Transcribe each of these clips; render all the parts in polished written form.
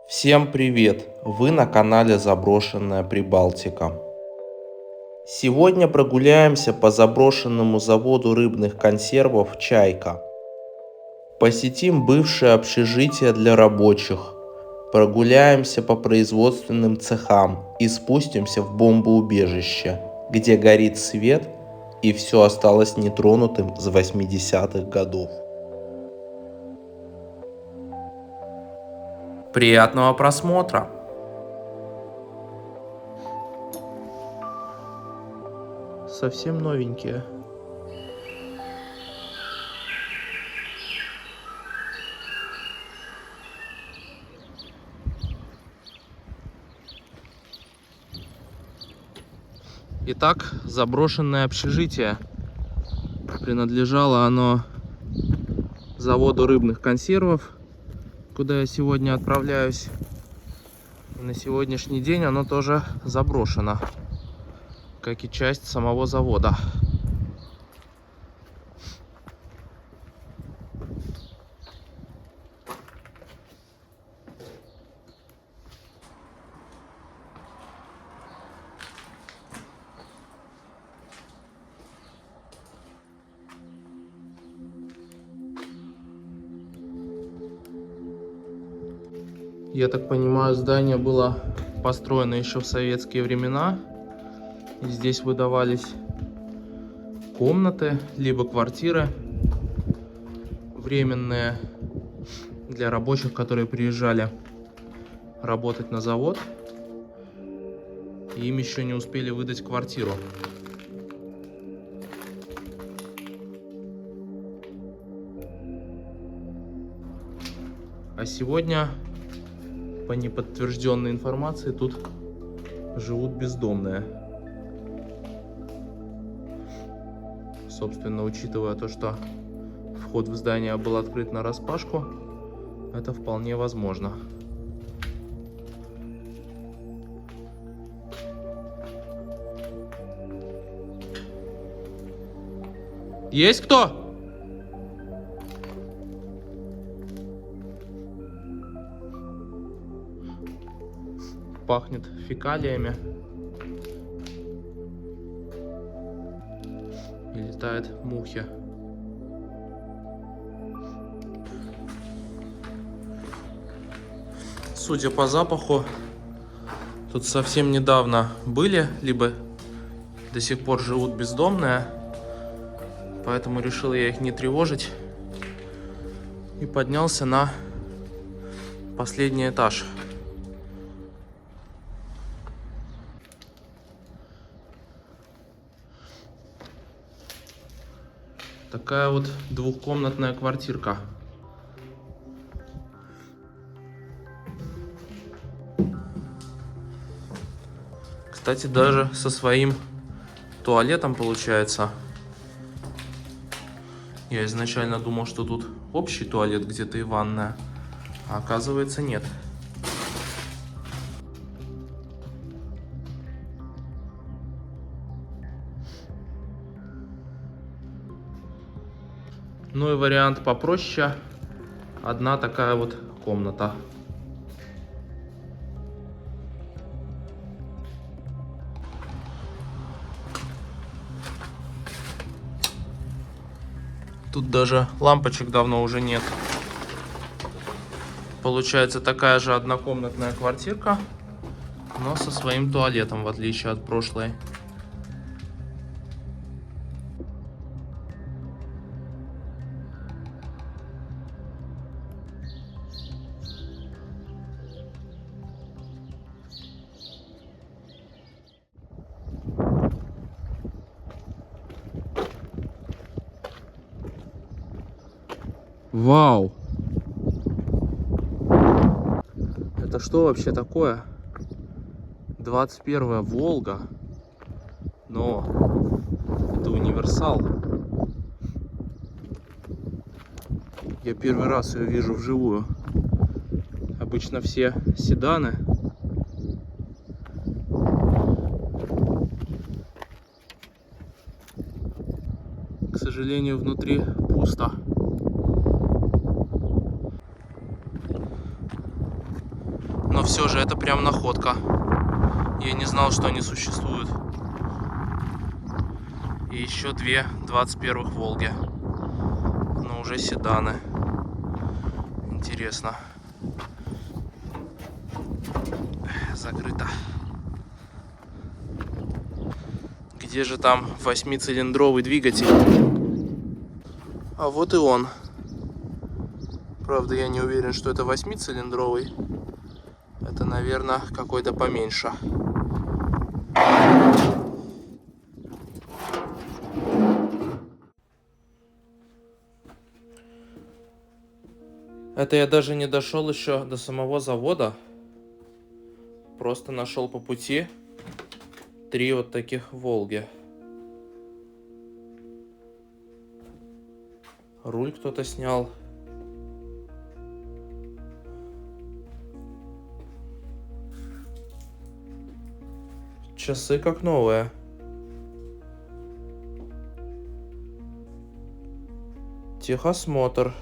Всем привет! Вы на канале Заброшенная Прибалтика. Сегодня прогуляемся по заброшенному заводу рыбных консервов «Чайка». Посетим бывшее общежитие для рабочих. Прогуляемся по производственным цехам и спустимся в бомбоубежище, где горит свет и все осталось нетронутым с 80-х годов. Приятного просмотра! Совсем новенькие. Итак, заброшенное общежитие. Принадлежало оно заводу рыбных консервов, куда я сегодня отправляюсь. И на сегодняшний день оно тоже заброшено, как и часть самого завода. Я так понимаю, здание было построено еще в советские времена. И здесь выдавались комнаты, либо квартиры временные для рабочих, которые приезжали работать на завод. И им еще не успели выдать квартиру. А сегодня, по неподтвержденной информации, тут живут бездомные. Собственно, учитывая то, что вход в здание был открыт нараспашку, это вполне возможно. Есть кто? Пахнет фекалиями. И летают мухи. Судя по запаху, тут совсем недавно были, либо до сих пор живут бездомные. Поэтому решил я их не тревожить. И поднялся на последний этаж. Такая вот двухкомнатная квартирка. Кстати, даже со своим туалетом получается. Я изначально думал, что тут общий туалет где-то и ванная, а оказывается нет. Ну и вариант попроще. Одна такая вот комната. Тут даже лампочек давно уже нет. Получается такая же однокомнатная квартирка, но со своим туалетом, в отличие от прошлой. Вау! Это что вообще такое? 21-я Волга. Но это универсал. Я первый раз ее вижу вживую. Обычно все седаны. К сожалению, внутри пусто. но все же это прям находка. Я не знал, что они существуют. И еще две 21-х Волги. Но уже седаны. Интересно. Закрыто. Где же там 8-цилиндровый двигатель? А вот и он. Правда, я не уверен, что это 8-цилиндровый. Это, наверное, какой-то поменьше. Это я даже не дошел еще до самого завода. Просто нашел по пути 3 вот таких Волги. Руль кто-то снял. Часы как новые. Техосмотр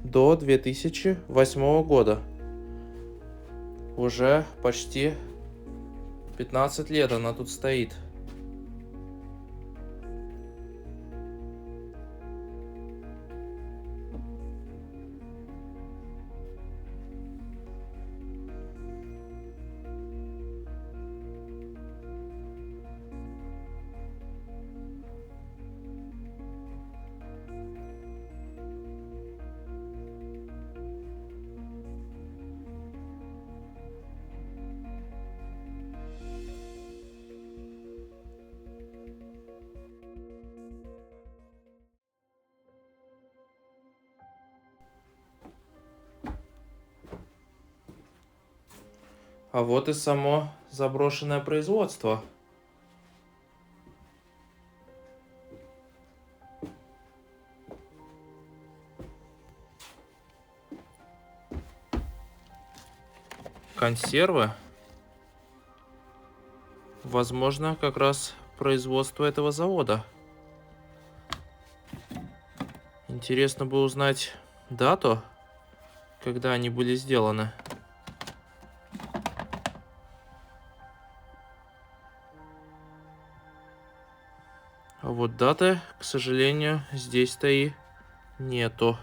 до 2008 года. Уже почти 15 лет она тут стоит. А вот и само заброшенное производство. Консервы. Возможно, как раз производство этого завода. Интересно бы узнать дату, когда они были сделаны. А вот даты, к сожалению, здесь-то и нету.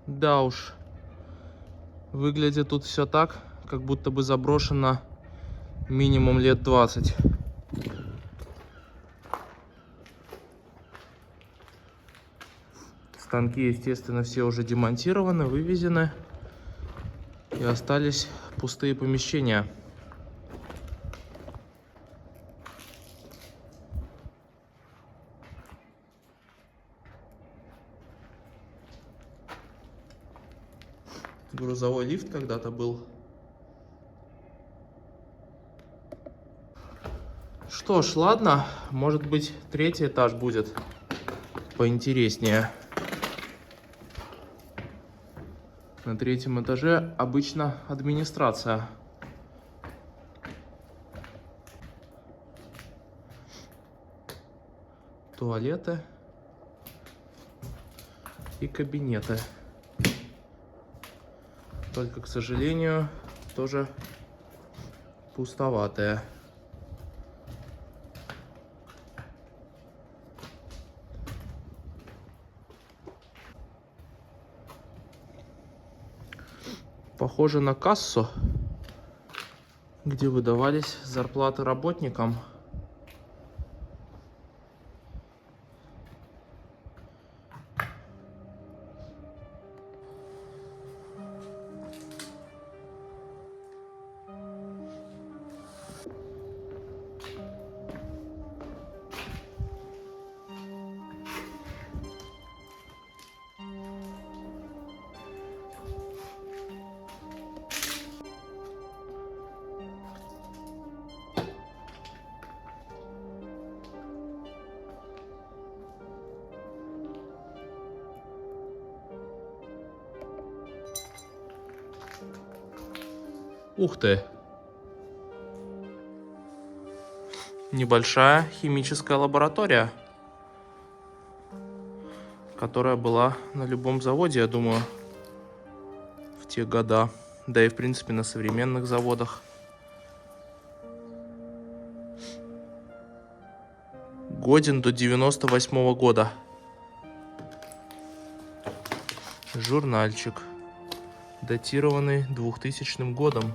Да уж, выглядит тут все так, как будто бы заброшено минимум лет 20. Станки, естественно, все уже демонтированы, вывезены. И остались пустые помещения. Грузовой лифт когда-то был. Что ж, ладно, может быть, 3-й этаж будет поинтереснее. На 3-м этаже обычно администрация. Туалеты и кабинеты. Только, к сожалению, тоже пустоватые. Похоже на кассу, где выдавались зарплаты работникам. Ух ты! Небольшая химическая лаборатория, которая была на любом заводе, я думаю, в те года. Да и, в принципе, на современных заводах. Годен до 98-го года. Журнальчик, датированный 2000 годом.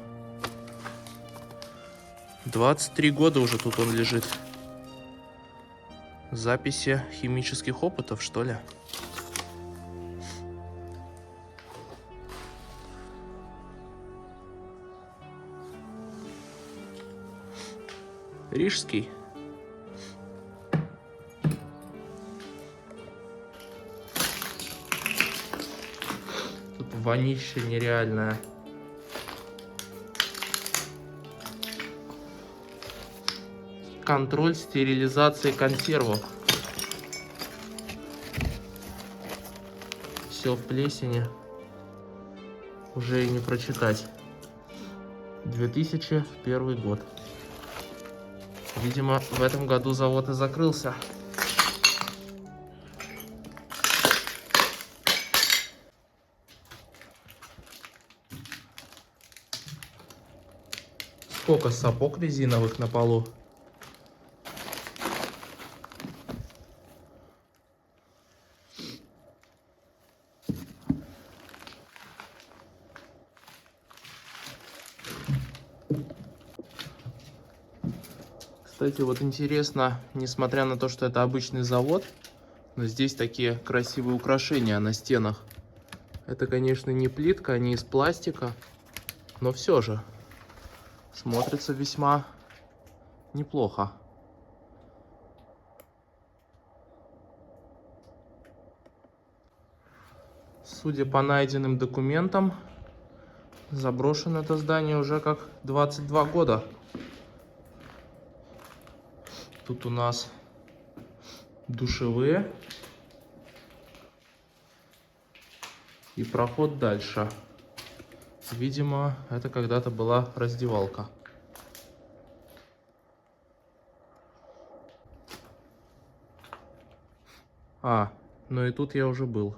23 года уже тут он лежит. Записи химических опытов, что ли? Рижский. Тут вонище нереальное. Контроль стерилизации консервов. Все в плесени. Уже и не прочитать. 2001 год. Видимо, в этом году завод и закрылся. Сколько сапог резиновых на полу. Кстати, вот интересно, несмотря на то, что это обычный завод, но здесь такие красивые украшения на стенах. Это, конечно, не плитка, не из пластика, но все же смотрится весьма неплохо. Судя по найденным документам, заброшено это здание уже как 22 года. Тут у нас душевые и проход дальше. Видимо, это когда-то была раздевалка. Ну и тут я уже был.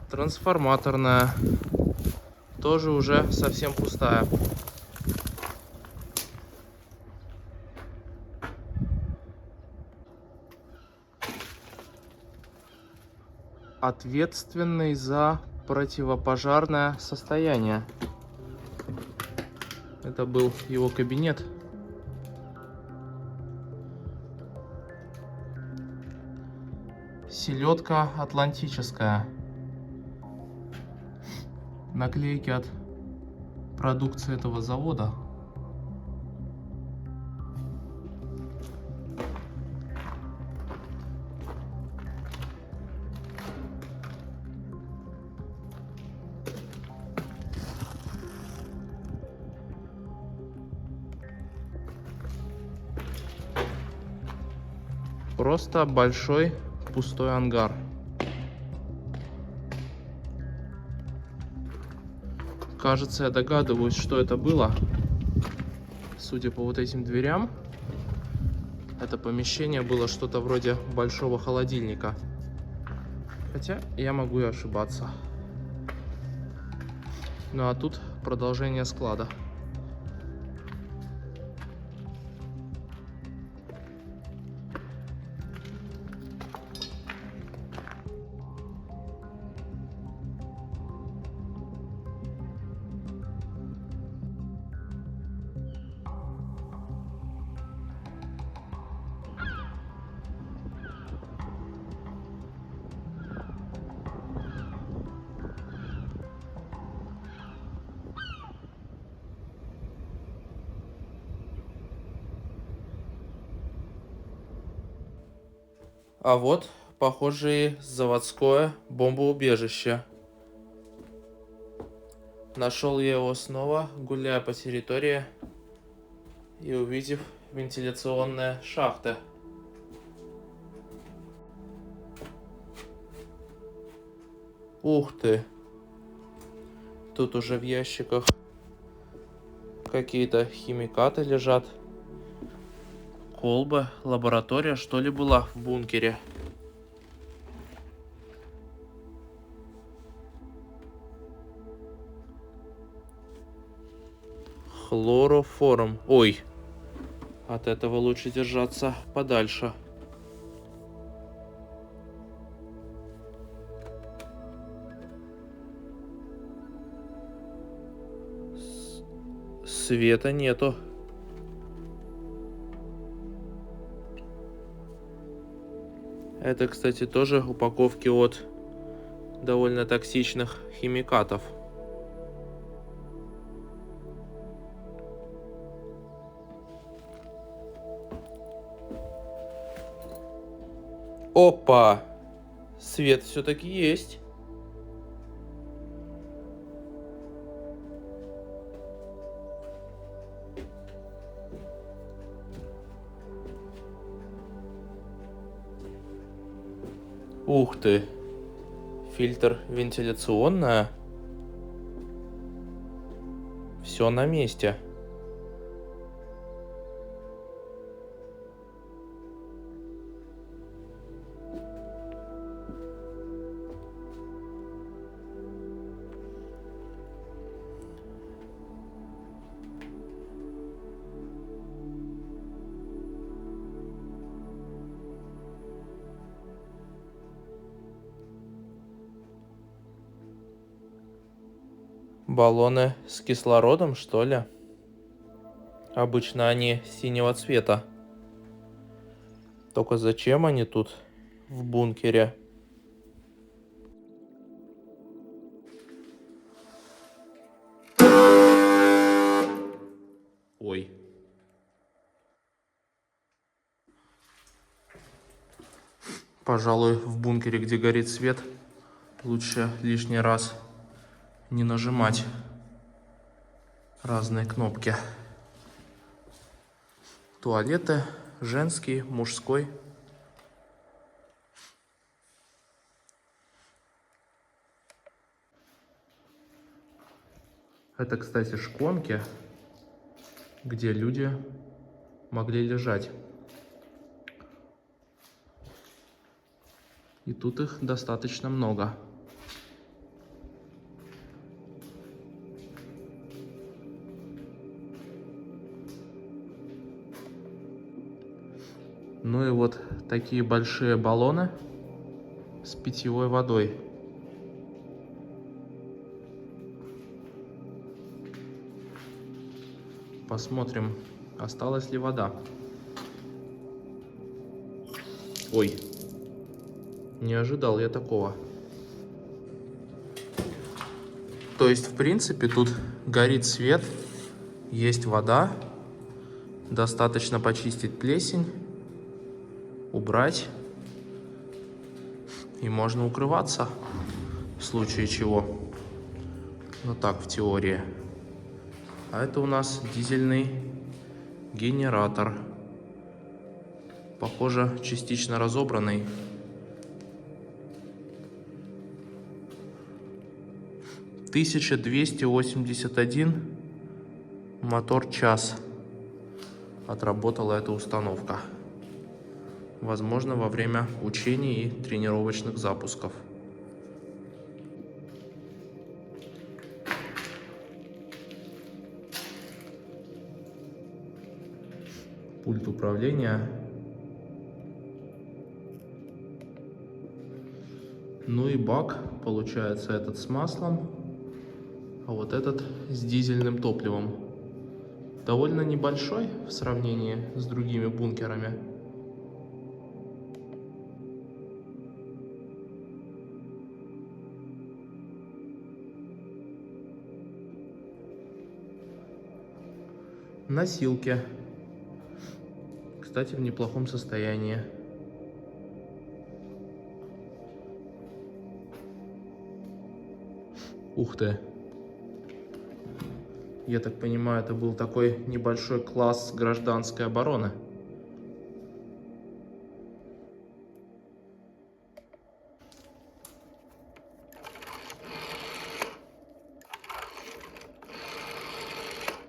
Трансформаторная. Тоже уже совсем пустая. Ответственный за противопожарное состояние. Это был его кабинет. Селедка атлантическая. Наклейки от продукции этого завода. Просто большой пустой ангар. Кажется, я догадываюсь, что это было. Судя по вот этим дверям, это помещение было что-то вроде большого холодильника. Хотя я могу и ошибаться. Ну а тут продолжение склада. А вот, похоже, и заводское бомбоубежище. Нашел я его снова, гуляя по территории и увидев вентиляционные шахты. Ух ты! Тут уже в ящиках какие-то химикаты лежат. Колбы, лаборатория, что ли, была в бункере. Хлороформ. Ой, от этого лучше держаться подальше. Света нету. Это, кстати, тоже упаковки от довольно токсичных химикатов. Опа! Свет все-таки есть. Ух ты! Фильтр вентиляционная. Все на месте. Баллоны с кислородом, что ли? Обычно они синего цвета. Только зачем они тут в бункере? Ой. Пожалуй, в бункере, где горит свет, лучше лишний раз не нажимать разные кнопки. Туалеты, женский, мужской. Это, кстати, шконки, где люди могли лежать. И тут их достаточно много. Ну и вот такие большие баллоны с питьевой водой. Посмотрим, осталась ли вода. Ой, не ожидал я такого. То есть, в принципе, тут горит свет, есть вода. Достаточно почистить плесень, убрать. И можно укрываться в случае чего. Ну так, в теории. А это у нас дизельный генератор. Похоже, частично разобранный. «1281 мотор-час» отработала эта установка. Возможно, во время учений и тренировочных запусков. Пульт управления. Ну и бак, получается, этот с маслом, а вот этот с дизельным топливом. Довольно небольшой в сравнении с другими бункерами. Носилки. Кстати, в неплохом состоянии. Ух ты. Я так понимаю, это был такой небольшой класс гражданской обороны.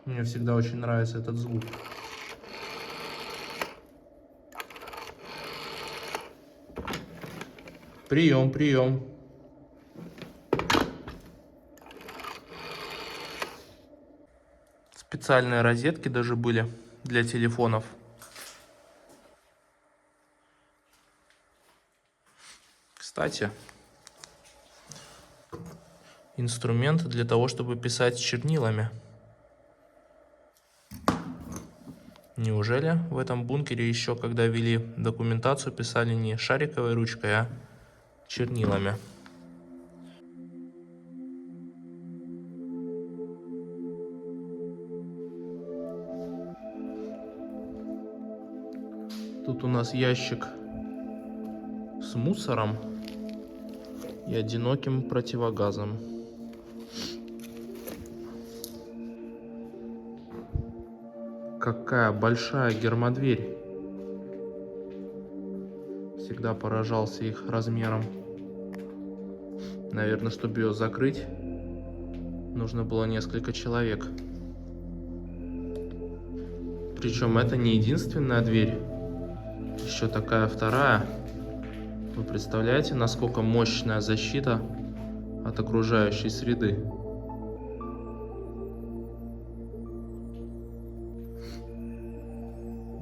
Мне всегда очень нравится этот звук. Прием, прием. Специальные розетки даже были для телефонов. Кстати, инструмент для того, чтобы писать чернилами. Неужели в этом бункере еще, когда вели документацию, писали не шариковой ручкой, а чернилами? Тут у нас ящик с мусором и одиноким противогазом. Какая большая гермодверь. Всегда поражался их размером. Наверное, чтобы ее закрыть, нужно было несколько человек. Причем это не единственная дверь. Еще такая вторая. Вы представляете, насколько мощная защита от окружающей среды?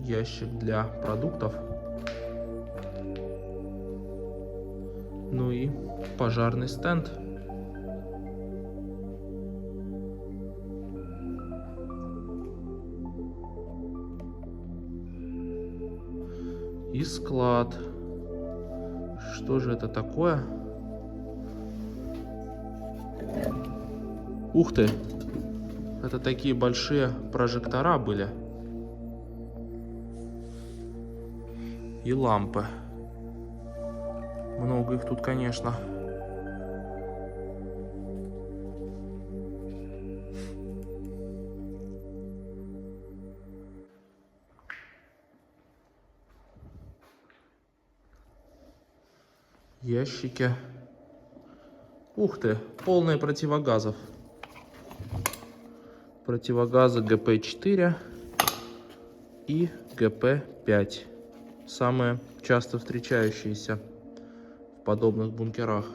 Ящик для продуктов. Ну и пожарный стенд. И склад. Что же это такое? Ух ты! Это такие большие прожектора были. И лампы. Много их тут, конечно. Ящики. Ух ты, полные противогазов. Противогазы ГП-4 и ГП-5. Самые часто встречающиеся в подобных бункерах.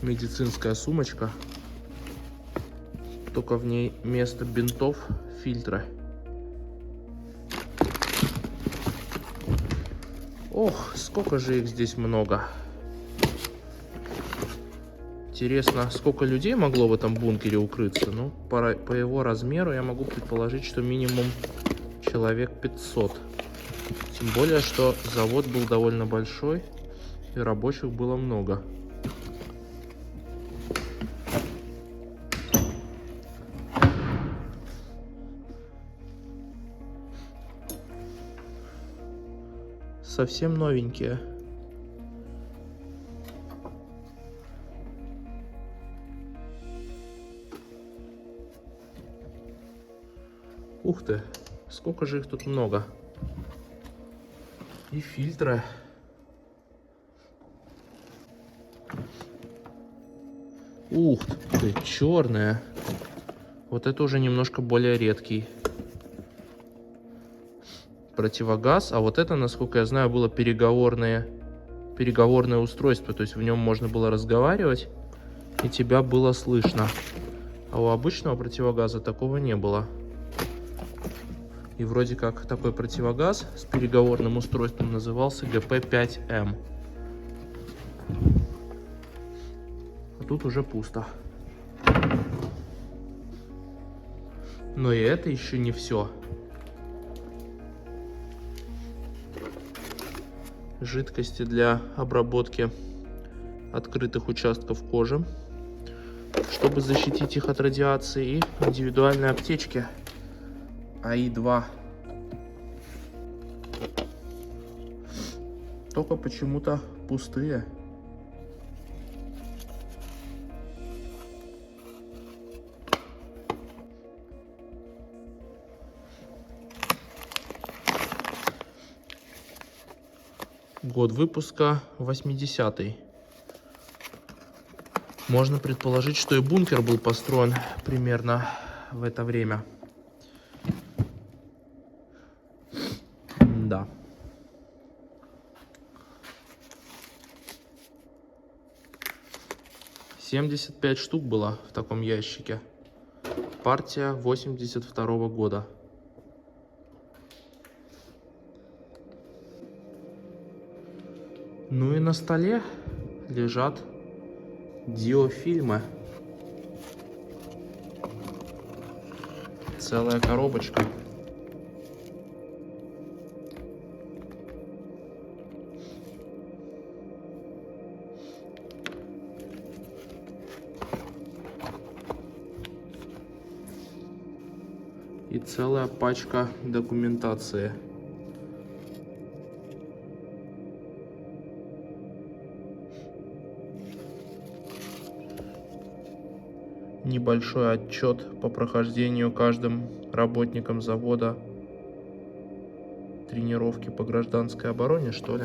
Медицинская сумочка. Только в ней вместо бинтов фильтры. Ох, сколько же их здесь много. Интересно, сколько людей могло в этом бункере укрыться? Ну, по его размеру я могу предположить, что минимум человек 500. Тем более, что завод был довольно большой и рабочих было много. Совсем новенькие. Ух ты, сколько же их тут много. И фильтры. Ух ты, черные. Вот это уже немножко более редкий противогаз, а вот это, насколько я знаю, было переговорное устройство, то есть в нем можно было разговаривать и тебя было слышно, а у обычного противогаза такого не было. И вроде как такой противогаз с переговорным устройством назывался ГП-5М. А тут уже пусто. Но и это еще не все. Жидкости для обработки открытых участков кожи, чтобы защитить их от радиации, и индивидуальные аптечки АИ-2. только почему-то пустые. Год выпуска 80-й. Можно предположить, что и бункер был построен примерно в это время. Да. «75 штук было в таком ящике. Партия 82-го года. Ну и на столе лежат диофильмы. Целая коробочка. И целая пачка документации. Небольшой отчет по прохождению каждым работником завода тренировки по гражданской обороне, что ли.